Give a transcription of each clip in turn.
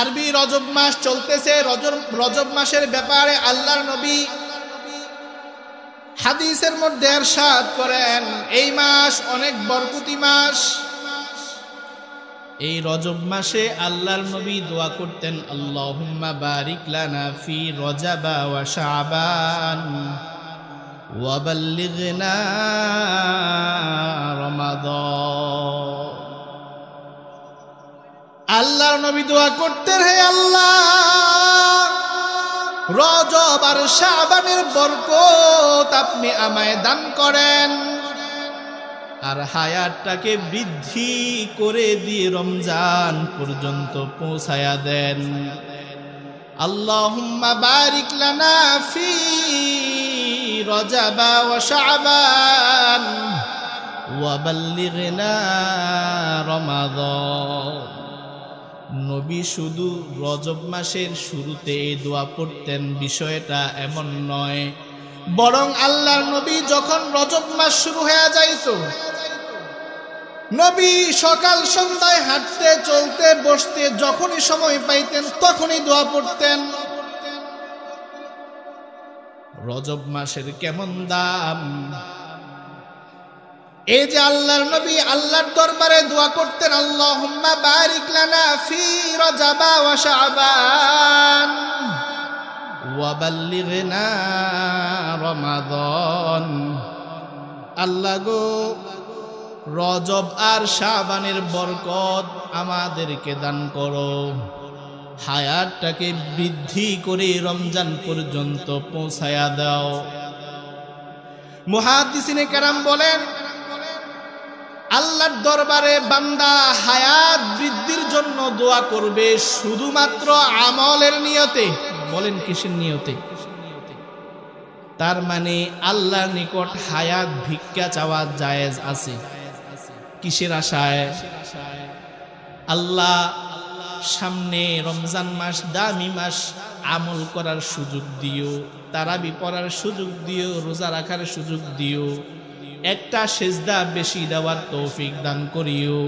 আরবি রজব মাস চলতেছে। রজব মাসের ব্যাপারে আল্লাহর নবী হাদিসের মধ্যে ইরশাদ করেন, এই মাস অনেক বরকতি মাস। এই রজব মাসে আল্লাহর নবী দোয়া করতেন, আল্লাহুম্মা বারিক লানা ফি রজাবা ওয়া শাবান ওয়া বাল্লিগনা রমাদান। আল্লাহর নবী দোয়া করতেন, হে আল্লাহ, রজব আর শাবানের বরকত আপনি আমায় দান করেন, আর হায়াতটাকে বৃদ্ধি করে দিয়ে রমজান পর্যন্ত পৌঁছায়া দেন। আল্লাহুম্মা বারিক লানা ফি রজাবা ওয়া শাবান ওয়া বাল্লিগনা রমাদান। নবী শুধু রজব মাসের শুরুতে এই দোয়া পড়তেন বিষয়টা এমন নয়, বরং আল্লাহর নবী যখন রজব মাস শুরু হয়ে যাইত, নবী সকাল সন্ধ্যায় হাঁটতে চলতে বসতে যখনই সময় পাইতেন তখনই দোয়া পড়তেন। রজব মাসের কেমন দাম! এই যে আল্লাহর নবী আল্লাহর দরবারে দোয়া করতেন, আল্লাহুম্মা বারিক লানা ফি রজাবা ওয়া শাবান ওয়া বাল্লিগনা রমাদান। আল্লাহ গো, রজব আর শাবানের বরকত আমাদেরকে দান করো, হায়াতটাকে বৃদ্ধি করে রমজান পর্যন্ত পৌঁছায়া দাও। মুহাদ্দিসিনে কেরাম বলেন, আল্লাহর দরবারে বান্দা হায়াত বৃদ্ধির জন্য দোয়া করবে শুধুমাত্র আমলের নিয়তে। বলেন কিসের নিয়তে? তার মানে আল্লাহর নিকট হায়াত ভিক্ষা চাওয়া জায়েজ আছে। কিসের আশায়? আল্লাহ সামনে রমজান মাস, দামি মাস, আমল করার সুযোগ দিও, তারাবি পড়ার সুযোগ দিও, রোজা রাখার সুযোগ দিও, একটা সেজদা বেশি দেওয়ার তৌফিক দান করিও।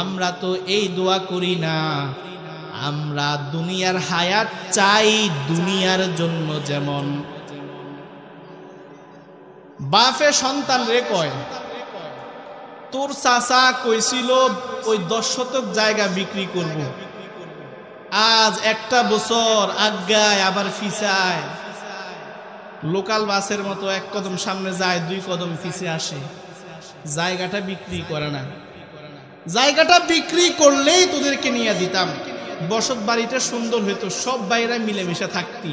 আমরা তো এই দোয়া করি না, আমরা দুনিয়ার হায়াত চাই। দুনিয়ার জন্য যেমন বাপে সন্তান রে কয়, তোর চাচা কইছিল ওই 10 শতক জায়গা বিক্রি করব, আজ একটা বছর আগায় আবার ফিসায়, লোকাল বাসের মতো এক কদম সামনে যায়, 2 কদম পিছে আসে, জায়গাটা বিক্রি করে না। জায়গাটা বিক্রি করলেই তোদেরকে নিয়ে দিতাম, বসত বাড়িটা সুন্দর হইতো, সব বাইরে মিলেমিশে থাকতি,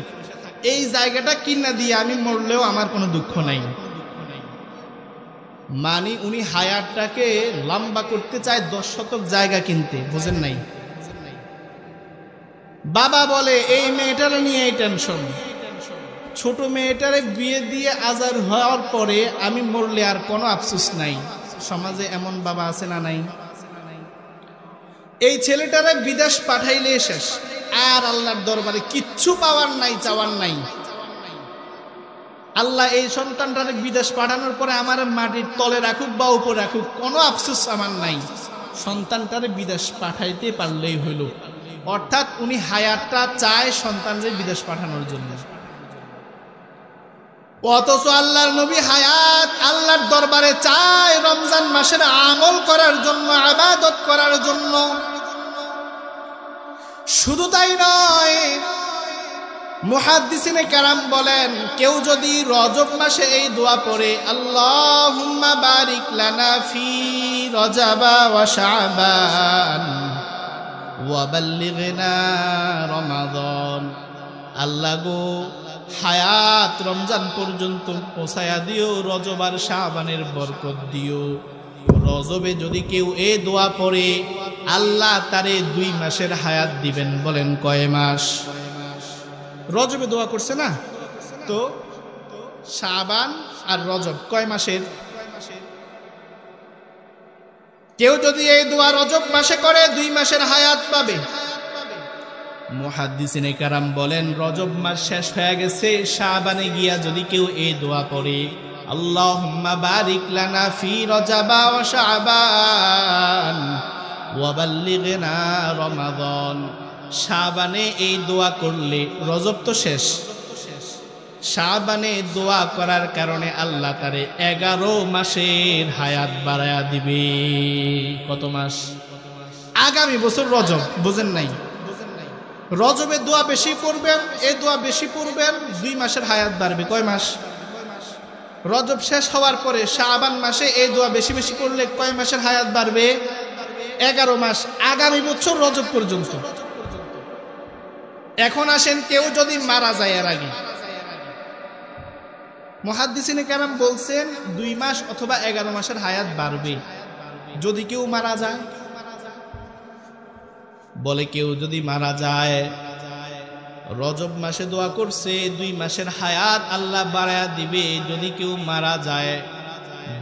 এই জায়গাটা কিনা দিয়ে আমি মরলেও আমার কোনো দুঃখ নাই। মানে উনি হায়াতটাকে লম্বা করতে চায় 10 শতক জায়গা কিনতে, বুঝেন নাই? বাবা বলে, এই মেয়েটার নিয়ে এই টেনশন, ছোট মেয়েটারে বিয়ে দিয়ে আজার হওয়ার পরে আমি মরলে আর কোনো আফসোস নাই। সমাজে এমন বাবা আছে না নাই? এই ছেলেটারে বিদেশ পাঠাইলে শেষ, আর আল্লাহর দরবারে কিচ্ছু পাওয়ার নাই, চাওয়ার নাই। আল্লাহ এই সন্তানটারে বিদেশ পাঠানোর পরে আমার মাটির তলে রাখুক বা উপরে রাখুক, কোনো আফসোস আমার নাই, সন্তানটারে বিদেশ পাঠাইতে পারলেই হইল। অর্থাৎ উনি হায়াতটা চায় সন্তানকে বিদেশ পাঠানোর জন্য। অথচ আল্লাহর নবী হায়াত আল্লাহর দরবারে চায় রমজান মাসের আমল করার জন্য, ইবাদত করার জন্য। শুধু তাই নয়, মুহাদ্দিসিনে কেরাম বলেন, কেউ যদি রজব মাসে এই দোয়া পড়ে, আল্লাহুম্মা বারিক লানা ফি রজাবা ওয়া শাবান ওয়া বাল্লিগনা রমাদান, আল্লাহ গো, হায়াত রমজান পর্যন্ত পৌঁছায়া দিও, রজব আর শাবানের বরকত দিও। রজবে যদি কেউ এই দোয়া পড়ে, আল্লাহ তারে 2 মাসের হায়াত দিবেন। বলেন কয় মাস? রজবে দোয়া করছে না, তো শাবান আর রজব কয় মাসের? কেউ যদি এই দোয়া রজব মাসে করে 2 মাসের হায়াত পাবে। মুহাদ্দিসিনে কেরাম বলেন, রজব মাস শেষ হয়ে গেছে, শাবানে গিয়া যদি কেউ এই দোয়া পড়ে, আল্লাহুম্মা বারিক লানা ফি রজাবা ওয়া শাবান ওয়া বাল্লিগনা রমাদান, শাবানে এই দোয়া করলে, রজব তো শেষ, শাবানে দোয়া করার কারণে আল্লাহ তারে 11 মাসের হায়াত বাড়ায়া দিবে। কত মাস? আগামী বছর রজব, বুঝেন নাই? রজবে দোয়া বেশি করবেন, এই দোয়া বেশি করবেন, 2 মাসের হায়াত বাড়বে। কয় মাস? রজব শেষ হওয়ার পরে শাবান মাসে এই দোয়া বেশি বেশি করলে কয় মাসের হায়াত বাড়বে? 11 মাস, আগামী বছর রজব পর্যন্ত। এখন আসেন, কেউ যদি মারা যায় এর আগে, মুহাদ্দিসিনে কেরাম বলছেন 2 মাস অথবা 11 মাসের হায়াত বাড়বে যদি কেউ মারা যায়। বলে কেউ যদি মারা যায়, রজব মাসে দোয়া করছে, 2 মাসের হায়াত আল্লাহ বাড়ায়া দিবে। যদি কেউ মারা যায়,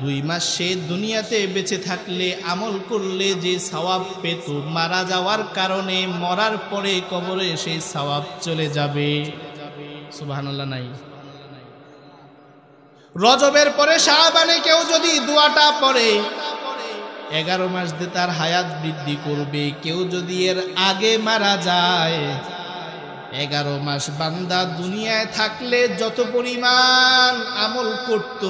2 মাস সে দুনিয়াতে বেঁচে থাকলে আমল করলে যে সওয়াব পেত, মারা যাওয়ার কারণে মরার পরে কবরে সেই সওয়াব চলে যাবে। সুবহানাল্লাহ নাই? রজবের পরে শাবানে কেউ যদি দোয়াটা পড়ে, 11 মাস দিয়ে তার হায়াত বৃদ্ধি করবে। কেউ যদি এর আগে মারা যায়, 11 মাস বান্দা দুনিয়ায় থাকলে যত পরিমাণ আমল করত,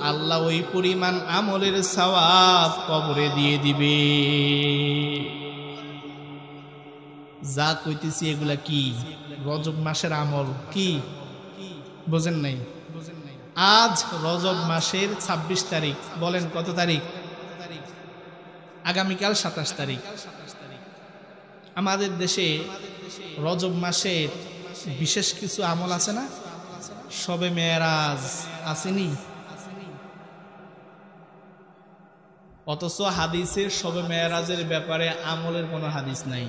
আল্লাহ ওই পরিমাণ আমলের সওয়াব কবরে দিয়ে দিবে। যা কইতেছি এগুলা কি? রজব মাসের আমল। কি বোঝেন নাই? আজ রজব মাসের 26 তারিখ, বলেন কত তারিখ? আগামীকাল 27 তারিখ। আমাদের দেশে রজব মাসের বিশেষ কিছু আমল আছে না? শবে মেরাজ আসেনি? অথচ হাদিসের শবে মেরাজের ব্যাপারে আমলের কোনো হাদিস নাই।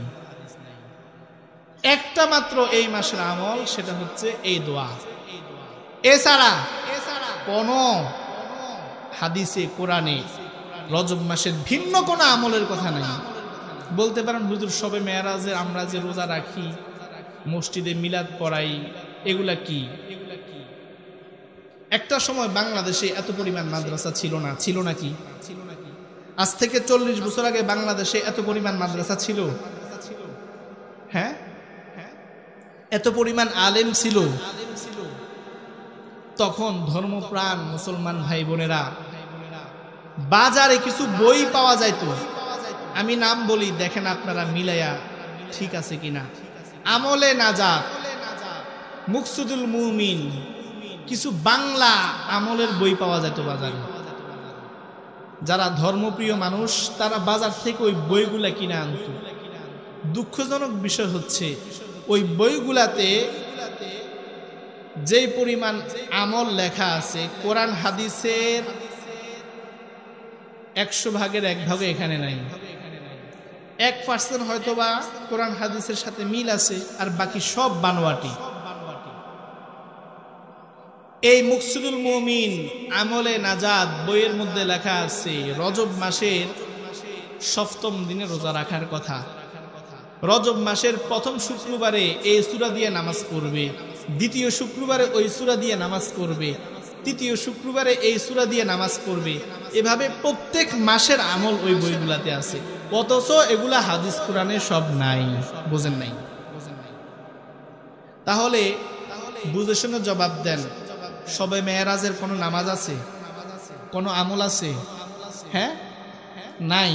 একটা মাত্র এই মাসের আমল, সেটা হচ্ছে এই দোয়া। এছাড়া কোন হাদিসে কোরআনে রজব মাসের ভিন্ন কোনো আমলের কথা নাই। বলতে পারেন হুজুর শবে মেরাজে আমরা যে রোজা রাখি, মসজিদে মিলাদ পড়াই, এগুলা কি? একটা সময় বাংলাদেশে এত পরিমাণ মাদ্রাসা ছিল না। ছিল নাকি? আজ থেকে 40 বছর আগে বাংলাদেশে এত পরিমাণ মাদ্রাসা ছিল? হ্যাঁ, এত পরিমাণ আলেম ছিল। তখন ধর্মপ্রাণ মুসলমান ভাই বোনেরা, বাজারে কিছু বই পাওয়া যাইতো। আমি নাম বলি, দেখেন আপনারা মিলাইয়া ঠিক আছে কিনা। আমলে নাজাত, মুকসুদুল মুমিন, কিছু বাংলা আমলের বই পাওয়া যেত বাজারে। যারা ধর্মপ্রিয় মানুষ তারা বাজার থেকে ওই বইগুলা কিনে আনত। দুঃখজনক বিষয় হচ্ছে ওই বইগুলাতে যেই পরিমাণ আমল লেখা আছে, কোরআন হাদিসের 100 ভাগের 1 ভাগও এখানে নাই। 1% হয়তোবা কোরআন হাদিসের সাথে মিল আছে, আর বাকি সব বানোয়াটি। এই মুকসুদুল মুমিন আমলে নাজাত বইয়ের মধ্যে লেখা আছে রজব মাসের 7ম দিনে রোজা রাখার কথা। রজব মাসের প্রথম শুক্রবারে এই সূরা দিয়ে নামাজ পড়বে, দ্বিতীয় শুক্রবারে ওই সূরা দিয়ে নামাজ পড়বে, তৃতীয় শুক্রবারে এই সূরা দিয়ে নামাজ পড়বে। এভাবে প্রত্যেক মাসের আমল ওই বইগুলাতে আছে, অথচ এগুলা হাদিস কোরআনে সব নাই। বুঝেন নাই? তাহলে বুঝে শুনে জবাব দেন, শবে মেরাজের কোনো নামাজ আছে? কোনো আমল আছে? হ্যাঁ, নাই।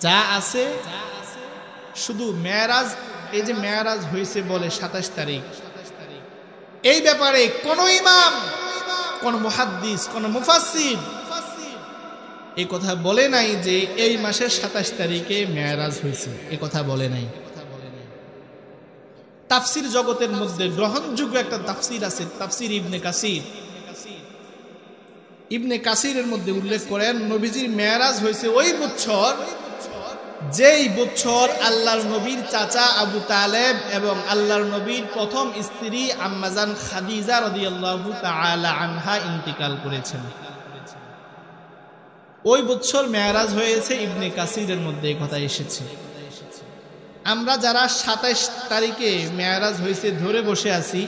যা আছে শুধু মেরাজ। এই যে মেরাজ হয়েছে বলে 27 তারিখ, এই ব্যাপারে কোন ইমাম, কোন মুহাদ্দিস, কোন মুফাসসির এই কথা বলে নাই যে এই মাসের 27 তারিখে মেরাজ হয়েছে। এই কথা বলে নাই। তাফসির জগতের মধ্যে গ্রহণযোগ্য একটা তাফসির আছে, তাফসির ইবনে কাসির। ইবনে কাসিরের মধ্যে উল্লেখ করেন নবীজির মেরাজ হয়েছে ওই বছর, যেই বছর আল্লাহর নবীর চাচা আবু তালেব এবং আল্লাহর নবীর প্রথম স্ত্রী আম্মাজান খাদিজা রাদিয়াল্লাহু তাআলা আনহা ইন্তিকাল করেছেন। ওই বছর মেরাজ হয়েছে। ইবনে কাসিরের মধ্যে এই কথা এসেছে। আমরা যারা 27 তারিখে মেরাজ হয়েছে ধরে বসে আছি,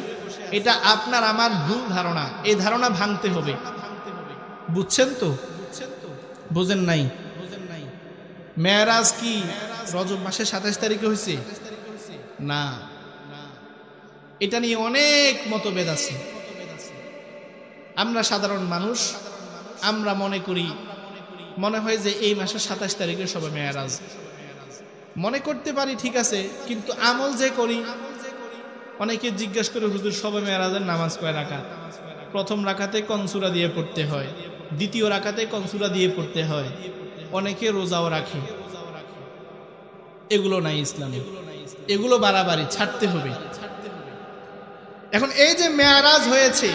এটা আপনার আমার ভুল ধারণা। এই ধারণা ভাঙতে হবে। বুঝছেন তো? বুঝেন নাই? মেরাজ কি রজব মাসের 27 তারিখে হয়েছে? না, এটা নিয়ে অনেক মতভেদ আছে। আমরা সাধারণ মানুষ, আমরা মনে হয় যে এই মাসের 27 তারিখে সবে মেয়ারাজ মনে করতে পারি, ঠিক আছে, কিন্তু আমল যে করি, অনেকে জিজ্ঞেস করে হুজুর সবে মেয়ারাজের নামাজ কয় রাকাত? প্রথম রাকাতে কনসুরা দিয়ে পড়তে হয়, দ্বিতীয় রাকাতে কনসুরা দিয়ে পড়তে হয়, অনেকে রোজাও রাখে। এগুলো নাই ইসলামে, এগুলো বাড়াবাড়ি, ছাড়তে হবে। এখন এই যে মেয়ারাজ হয়েছে,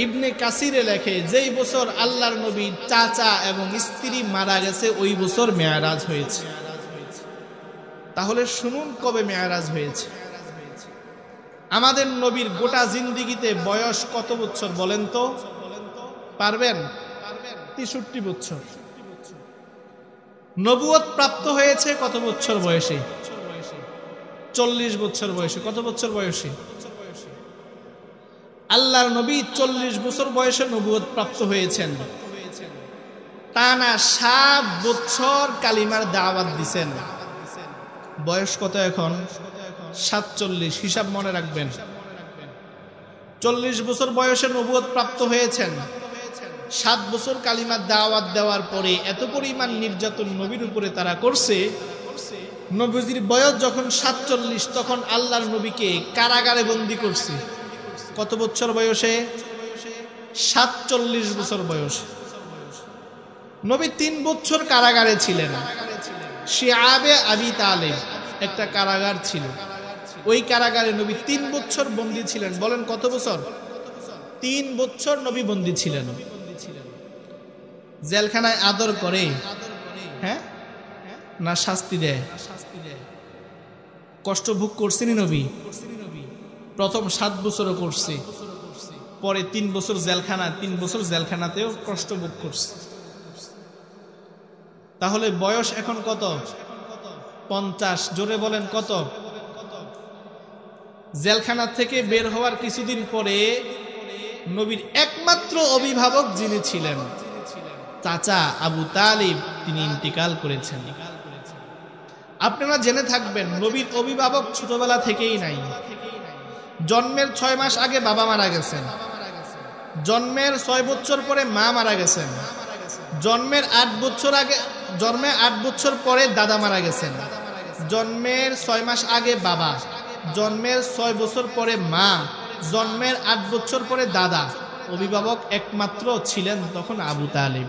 ইবনে কাসিরে লেখে যেই বছর আল্লাহর নবীর চাচা এবং স্ত্রী মারা গেছে ওই বছর মেয়ারাজ হয়েছে। তাহলে শুনুন কবে মেয়ারাজ হয়েছে। আমাদের নবীর গোটা জিন্দিগিতে বয়স কত বছর বলেন তো? পারবেন? 63 বছর। নবুয়ত প্রাপ্ত হয়েছে কত বছর বয়সে? 40 বছর বয়সে। কত বছর বয়সে? আল্লাহর নবী 40 বছর বয়সে নবুয়ত প্রাপ্ত হয়েছেন। টানা 7 বছর কালিমার দাওয়াত দিছেন। বয়স কত এখন? 47। হিসাব মনে রাখবেন। 40 বছর বয়সে নবুয়ত প্রাপ্ত হয়েছেন। 7 বছর কালিমার দাওয়াত দেওয়ার পরে এত পরিমাণ নির্যাতন নবীর উপরে তারা করছে, নবীজির বয়স যখন 47 তখন আল্লাহর নবীকে কারাগারে বন্দী করছে। কত বছর বয়সে? 47 বছর বয়সে। নবী 3 বছর কারাগারে ছিলেন। শিআবে আবি তালেব একটা কারাগার ছিল, ওই কারাগারে নবী 3 বছর বন্দী ছিলেন। বলেন কত বছর? 3 বছর নবী বন্দী ছিলেন। জেলখানায় আদর করে, হ্যাঁ, না শাস্তি দেয়? কষ্ট ভোগ করছেনি নবী? প্রথম 7 বছরও করছে, পরে 3 বছর জেলখানা, 3 বছর জেলখানাতেও কষ্ট ভোগ করছে। তাহলে বয়স এখন কত? 50। জোরে বলেন কত? জেলখানা থেকে বের হওয়ার কিছুদিন পরে নবীর একমাত্র অভিভাবক যিনি ছিলেন চাচা আবু তালিব, তিনি ইন্তিকাল করেছেন। আপনারা জেনে থাকবেন নবীর অভিভাবক ছোটবেলা থেকেই নাই। জন্মের 6 মাস আগে বাবা মারা গেছেন, জন্মের 6 বছর পরে মা মারা গেছেন, জন্মের 8 বছর পরে দাদা মারা গেছেন, জন্মের 6 মাস আগে বাবা, জন্মের 6 বছর পরে মা, জন্মের 8 বছর পরে দাদা। অভিভাবক একমাত্র ছিলেন তখন আবু তালেব।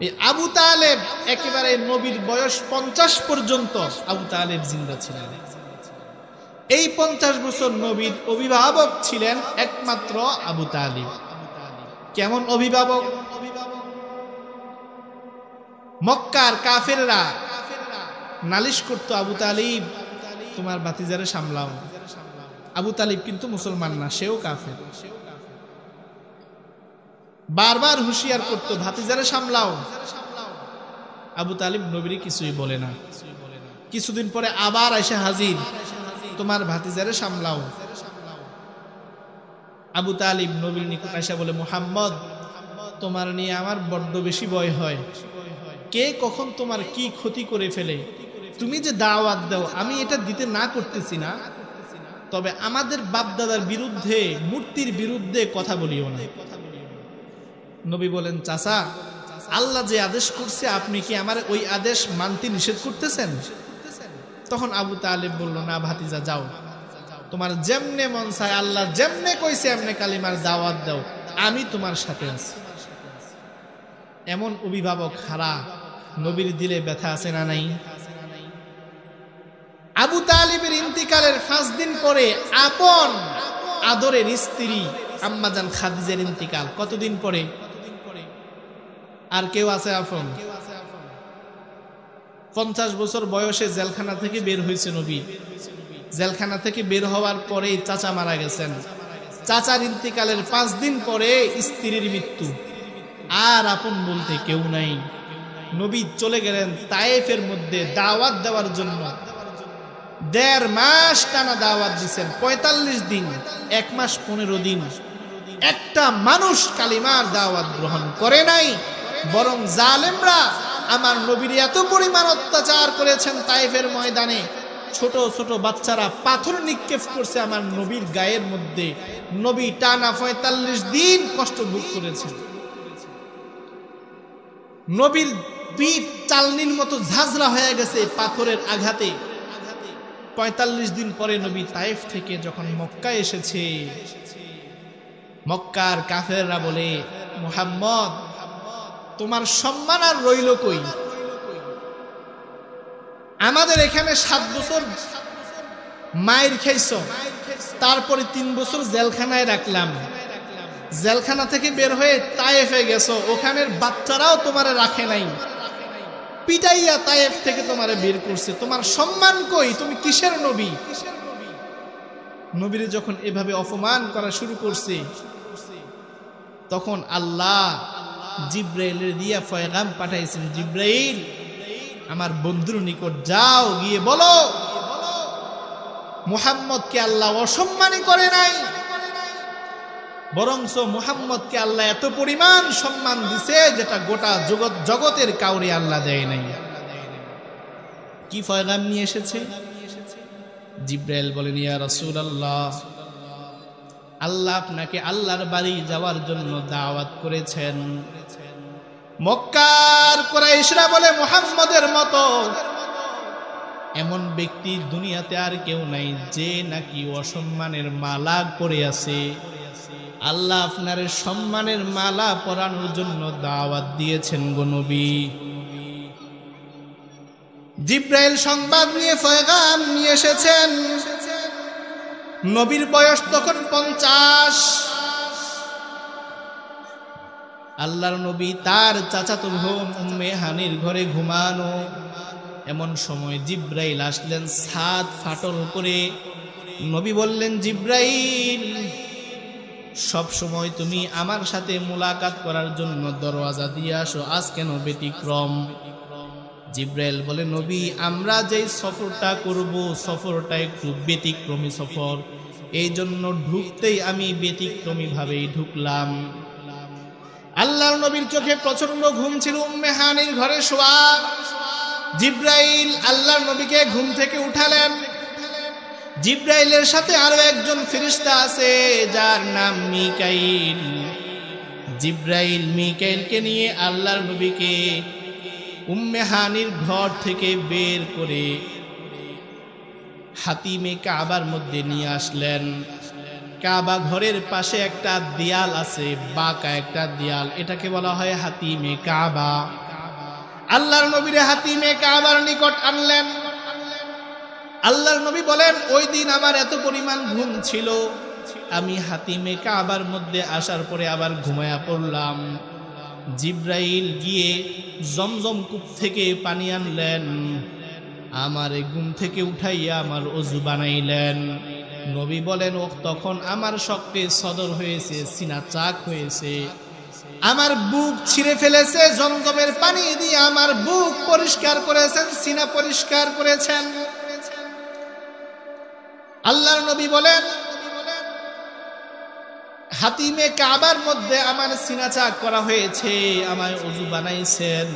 এই আবু তালেব একেবারে নবীর বয়স 50 পর্যন্ত আবু তালেব জিন্দা ছিলেন। এই 50 বছর নবীর অভিভাবক ছিলেন একমাত্র আবু তালিব। কেমন অভিভাবক? মক্কার কাফেররা নালিশ করতো, আবু তালিব তোমার ভাতিজারে সামলাও। আবু তালিব কিন্তু মুসলমান না, সেও কাফের। বারবার হুঁশিয়ার করতো ভাতিজারে সামলাও। আবু তালিব নবীরে কিছুই বলে না। কিছুদিন পরে আবার আয়সা হাজির, তোমার ভাতিজারে সামলাও। আবু তালিব নবীর নিকট আয়সা বলে, মুহাম্মদ তোমার নিয়ে আমার বড্ড বেশি ভয় হয়, কে কখন তোমার কি ক্ষতি করে ফেলে। তুমি যে দাওয়াত দাও, আমি এটা দিতে না করতেছি না, তবে আমাদের বাপদাদার বিরুদ্ধে, মূর্তির বিরুদ্ধে কথা বলিও না। নবী বলেন, চাচা আল্লাহ যে আদেশ করছে আপনি কি আমার ওই আদেশ মানতে নিষেধ করতেছেন? তখন আবু তালিব বলল, না ভাতিজা যাও, তোমার যেমনে মন চায়, আল্লাহ যেমনে কইছে এমনে কালিমার দাওয়াত দাও, আমি তোমার সাথে আছি। এমন অভিভাবক হারা নবীর দিলে ব্যথা আছে না নাই? আবু তালিবের ইন্তিকালের 5 দিন পরে আপন আদরের স্ত্রী আম্মাজান খাদিজার ইন্তিকাল। কতদিন পরে? আর কেউ আছে আপন? 50 বছর বয়সে জেলখানা থেকে বের হয়েছে নবী। জেলখানা থেকে বের হওয়ার পরে চাচা মারা গেছেন। চাচার ইন্তিকালের 5 দিন পরে স্ত্রীর মৃত্যু। আর আপন বলতে কেউ নাই। নবী চলে গেলেন তায়েফের মধ্যে দাওয়াত দেওয়ার জন্য। 1.5 মাস টানা দাওয়াত দিচ্ছেন, 45 দিন, 1 মাস 15 দিন একটা মানুষ কালিমার দাওয়াত গ্রহণ করে নাই। বরং জালেমরা আমার নবীর এত পরিমাণ অত্যাচার করেছেন তায়েফের ময়দানে, ছোট ছোট বাচ্চারা পাথর নিক্ষেপ করছে আমার নবীর গায়ের মধ্যে। নবী টানা ৪৫ দিন কষ্ট ভোগ করেছেন। নবীর পিঠ চালনির মতো ঝাঁঝরা হয়ে গেছে পাথরের আঘাতে। ৪৫ দিন পরে নবী তায়েফ থেকে যখন মক্কায় এসেছে, মক্কার কাফেররা বলে, মুহাম্মদ তোমার সম্মান আর রইল কই? আমাদের এখানে ৭ বছর মায়ের খাইছ, তারপরে ৩ বছর জেলখানায় রাখলাম, জেলখানা থেকে বের হয়ে তায়েফে গেছো, ওখানের বাচ্চারাও তোমারে রাখে নাই, পিটাইয়া তায়েফ থেকে তোমারে বের করছে, তোমার সম্মান কই? তুমি কিসের নবী? নবীরে যখন এভাবে অপমান করা শুরু করছে, তখন আল্লাহ জিব্রাইলের দিয়া পয়গাম পাঠাইছেন, জিব্রাইল আমার বন্ধুর নিকট যাও, গিয়ে বলো মুহাম্মদকে আল্লাহ অসম্মানই করে নাই, বরঞ্চ মুহাম্মদকে আল্লাহ এত পরিমাণ সম্মান দিছে যেটা গোটা জগতের কাউরে আল্লাহ দেয় নাই। কি পয়গাম নিয়ে এসেছে? জিব্রাইল বলেন, ইয়া রাসূলুল্লাহ, আল্লাহ আপনাকে আল্লাহর বাড়ি যাওয়ার জন্য দাওয়াত করেছেন। মক্কার কুরাইশরা বলে, মুহাম্মদের মতো এমন ব্যক্তি দুনিয়াতে আর কেউ নাই যে নাকি অসম্মানের মালা পরে আছে। আল্লাহ আপনার সম্মানের মালা পরানোর জন্য দাওয়াত দিয়েছেন গো নবী। জিব্রাইল সংবাদ নিয়ে পয়গাম নিয়ে এসেছেন। নবীর বয়স তখন ৫০। আল্লাহর নবী তার চাচাতো বোন উম্মে হানির ঘরে ঘুমানো। এমন সময় জিব্রাইল আসলেন ছাদ ফাটল করে। নবী বললেন, জিব্রাইল, সব সময় তুমি আমার সাথে মুলাকাত করার জন্য দরওয়াজা দিয়ে আসো, আজ কেন ব্যতিক্রম? জিব্রাইল বলে, নবী, আমরা যেই সফরটা করব সফরটা একটু ব্যতিক্রমী সফর, এই জন্য ঢুকতেই আমি ব্যতিক্রমী ভাবেই ঢুকলাম। আল্লাহর নবীর চোখে প্রচন্ড ঘুম ছিল, উম্মে হানির ঘরে শোয়া। জিব্রাইল আল্লাহর নবীকে ঘুম থেকে উঠালেন। জিব্রাইলের সাথে আরো একজন ফেরেশতা আছে যার নাম মিকাইল। জিব্রাইল মিকাইলকে নিয়ে আল্লাহর নবীকে উম্মে হানির ঘর থেকে বের করে হাতিমে কাবার মধ্যে নিয়ে আসলেন। কাবা ঘরের পাশে একটা দেয়াল আছে, বাঁকা একটা দেয়াল, এটাকে বলা হয় হাতিমে কাবা। আল্লাহর নবীরে হাতিমে কাবার নিকট আনলেন। আল্লাহর নবী বলেন, ওই দিন আমার এত পরিমাণ ঘুম ছিল, আমি হাতিমে কাবার মধ্যে আসার পরে আবার ঘুমায়া পড়লাম। জিব্রাইল গিয়ে জমজম কূপ থেকে পানি আনলেন, আমার ঘুম থেকে উঠাইয়া আমার ওযু বানাইলেন। নবী বলেন, ও তখন আমার শক্তে সদর হয়েছে, সিনা চাক হয়েছে, আমার বুক ছিঁড়ে ফেলেছে, জমজমের পানি দিয়ে আমার বুক পরিষ্কার করেছেন, সিনা পরিষ্কার করেছেন। আল্লাহর নবী বলেন, হাতিমে কাবার মধ্যে আমার সিনা চাক করা হয়েছে, আমায় ওযু বানাইছেন।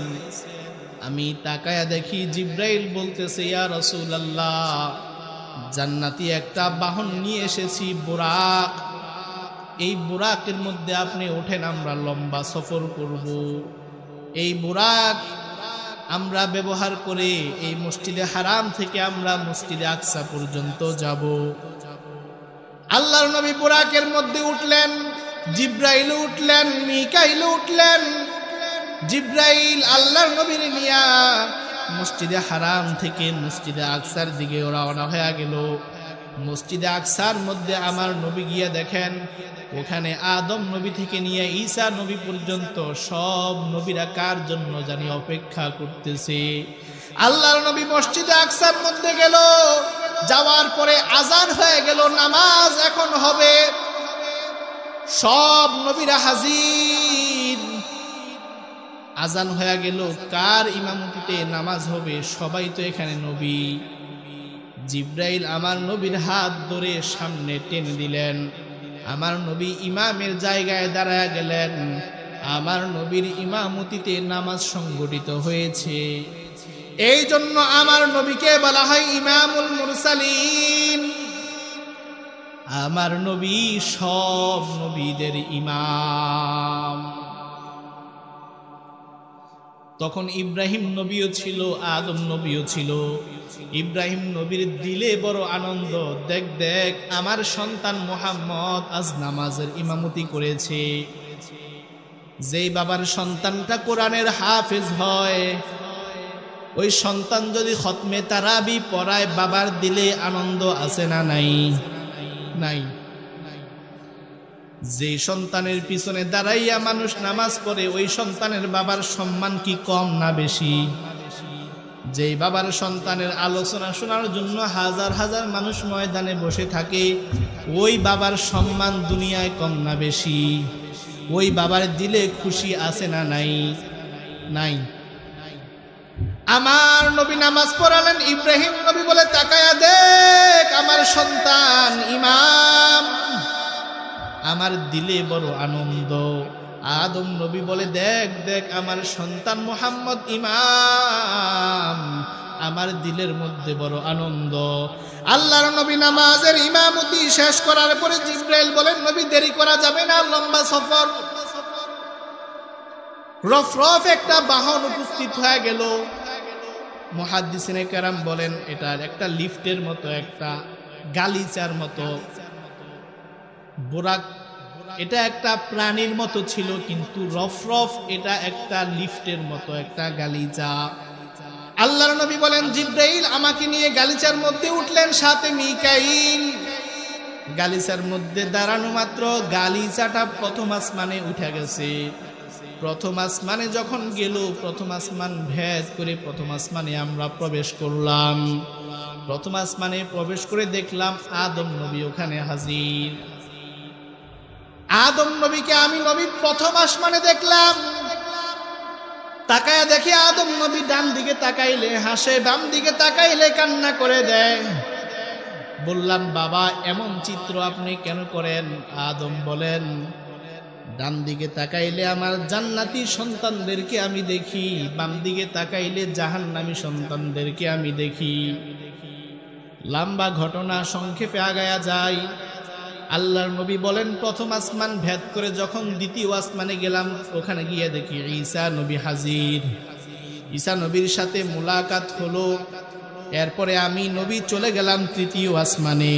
আমি তাকায়া দেখি জিব্রাইল বলতেছে, ইয়া রাসূলুল্লাহ, জান্নাতি একটা বাহন নিয়ে এসেছি, বুরাক। এই বুরাকের মধ্যে আপনি ওঠেন, আমরা লম্বা সফর করব। এই বুরাক আমরা ব্যবহার করে এই মসজিদে হারাম থেকে আমরা মসজিদে আকসা পর্যন্ত যাব। আল্লাহর নবী বুরাকের মধ্যে উঠলেন, জিব্রাইল উঠলেন, মিকাইল উঠলেন। জিব্রাইল আল্লাহর নবীর নিয়া মসজিদে হারাম থেকে মসজিদে আকসার দিকে রওনা হয়ে গেল। মসজিদে আকসার মধ্যে আমার নবী গিয়া দেখেন, ওখানে আদম নবী থেকে নিয়ে ঈসা নবী পর্যন্ত সব নবীরা কার জন্য জানি অপেক্ষা করতেছে। আল্লাহর নবী মসজিদে আকসার মধ্যে গেল, যাওয়ার পরে আজান হয়ে গেল, নামাজ এখন হবে। সব নবীরা হাজির। আজান হয়ে গেল, কার ইমামতিতে নামাজ হবে? সবাই তো এখানে নবী। জিব্রাইল আমার নবীর হাত ধরে সামনে টেনে দিলেন। আমার নবী ইমামের জায়গায় দাঁড়ায় গেলেন। আমার নবীর ইমামতিতে নামাজ সংগঠিত হয়েছে। এই জন্য আমার নবীকে বলা হয় ইমামুল মুরসালিন। আমার নবী সব নবীদের ইমাম। তখন ইব্রাহিম নবীও ছিল, আদম নবীও ছিল। ইব্রাহিম নবীর দিলে বড় আনন্দ, দেখ দেখ আমার সন্তান মুহাম্মদ আজ নামাজের ইমামতি করেছে। যেই বাবার সন্তানটা কোরআনের হাফেজ হয়, ওই সন্তান যদি খতমে তারাবি পড়ায়, বাবার দিলে আনন্দ আছে না নাই? নাই। যে সন্তানের পিছনে দাঁড়াইয়া মানুষ নামাজ পড়ে, ওই সন্তানের বাবার সম্মান কি কম না বেশি? যেই বাবার সন্তানের আলোচনা শোনার জন্য হাজার হাজার মানুষ ময়দানে বসে থাকে, ওই বাবার সম্মান দুনিয়ায় কম না বেশি? ওই বাবার দিলে খুশি আছে না নাই? নাই। আমার নবী নামাজ পড়ালেন, ইব্রাহিম নবী বলে তাকায়া দেখ আমার সন্তান ইমাম, আমার দিলে বড় আনন্দ। আদম নবী বলে দেখ দেখ আমার সন্তান মুহাম্মদ ইমাম, আমার দিলের মধ্যে বড় আনন্দ। আল্লাহর নবী নামাজের ইমামতি শেষ করার পরে জিবরাইল বলেন, নবী দেরি করা যাবে না, লম্বা সফর। রফরফ একটা বাহন উপস্থিত হয়ে গেল। মুহাদ্দিসিনে কেরাম বলেন এটা একটা লিফটের মতো, একটা গালিচার মতো বোরাক, এটা একটা প্রাণীর মতো ছিল, কিন্তু রফরফ এটা একটা লিফটের মতো, একটা গালিচা। আল্লাহর নবী বলেন, জিবরাইল আমাকে নিয়ে গালিচার মধ্যে উঠলেন, সাথে মিকাইল। গালিচার মধ্যে দাঁড়ানো মাত্র গালিচাটা প্রথম আসমানে উঠে গেছে। প্রথম আসমানে যখন গেল, প্রথম আসমান ভেদ করে প্রথম আসমানে আমরা প্রবেশ করলাম। প্রথম আসমানে প্রবেশ করে দেখলাম আদম নবী ওখানে হাজির। আদম নবীকে আমি নবী প্রথম আসমানে দেখলাম। তাকায় দেখি আদম নবী ডান দিকে তাকাইলে হাসে, বাম দিকে তাকাইলে কান্না করে দেয়। বললাম, বাবা এমন চিত্র আপনি কেন করেন? আদম বলেন, ডান দিকে তাকাইলে আমার জান্নাতি সন্তানদেরকে আমি দেখি, বাম দিকে তাকাইলে জাহান্নামী সন্তানদেরকে আমি দেখি। লম্বা ঘটনা সংক্ষেপে আগায়া যায়। আল্লাহর নবী বলেন, প্রথম আসমান ভেদ করে যখন দ্বিতীয় আসমানে গেলাম, ওখানে গিয়ে দেখি ঈসা নবী হাজির। ঈসা নবীর সাথে মুলাকাত হলো। এরপরে আমি নবী চলে গেলাম তৃতীয় আসমানে।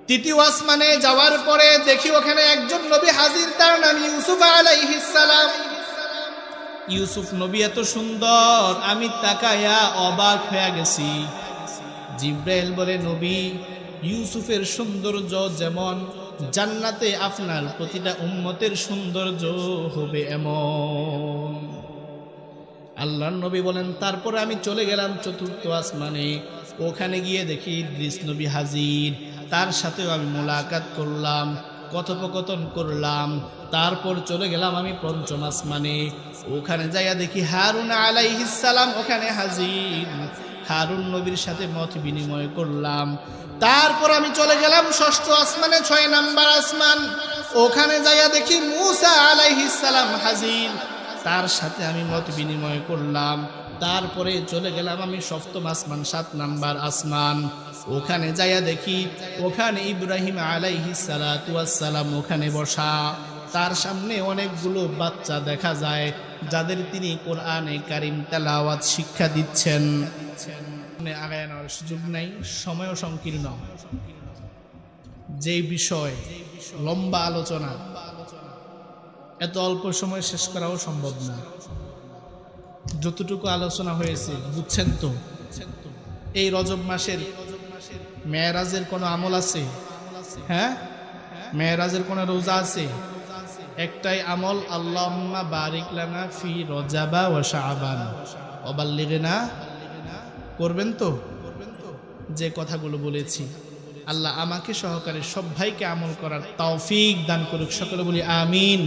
তৃতীয় আসমানে যাওয়ার পরে দেখি ওখানে একজন নবী হাজির, তার নাম ইউসুফ আলাইহিস সালাম। ইউসুফ নবী এত সুন্দর, আমি তাকায়া অবাক হয়ে গেছি। জিবরাইল বলে, নবী ইউসুফের সৌন্দর্য যেমন, জান্নাতে আপনার প্রতিটা উম্মতের সৌন্দর্য হবে এমন। আল্লাহর নবী বলেন, তারপরে আমি চলে গেলাম চতুর্থ আসমানে। ওখানে গিয়ে দেখি ইদ্রিস নবী হাজির, তার সাথেও আমি মোলাকাত করলাম, কথোপকথন করলাম। তারপর চলে গেলাম আমি পঞ্চম আসমানে। ওখানে যাইয়া দেখি হারুন আলাইহিস সালাম ওখানে হাজির। হারুন নবীর সাথে মত বিনিময় করলাম। তারপর আমি চলে গেলাম ষষ্ঠ আসমানে, 6 নাম্বার আসমান। ওখানে যাইয়া দেখি মূসা আলাইহিস সালাম হাজির, তার সাথে আমি মত বিনিময় করলাম। তারপরে চলে গেলাম আমি সপ্তম আসমান, 7 নাম্বার আসমান। ওখানে যাইয়া দেখি ওখানে ইব্রাহিম আলাইহিস সালাতু ওয়াস সালাম ওখানে বসা। তার সামনে অনেকগুলো বাচ্চা দেখা যায়, যাদের তিনি কোরআনে কারীম তেলাওয়াত শিক্ষা দিচ্ছেন। আগায় নেওয়ার সুযোগ নাই, সময়ও সংকীর্ণ। যে বিষয় লম্বা আলোচনা, এত অল্প সময় শেষ করাও সম্ভব না। যতটুকু আলোচনা হয়েছে বুঝছেন তো? এই রজব মাসের মেরাজের কোনো আমল আছে? হ্যাঁ, মেরাজের কোনো রোজা আছে? একটাই আমল, আল্লাহুম্মা বারিক লানা ফি রজাবা ওয়া শাবান ওয়া বাল্লিগনা। করবেন তো? যে কথাগুলো বলেছি, আল্লাহ আমাকে সহকারে সব ভাইকে আমল করার তৌফিক দান করুক। সকলে বলি আমিন।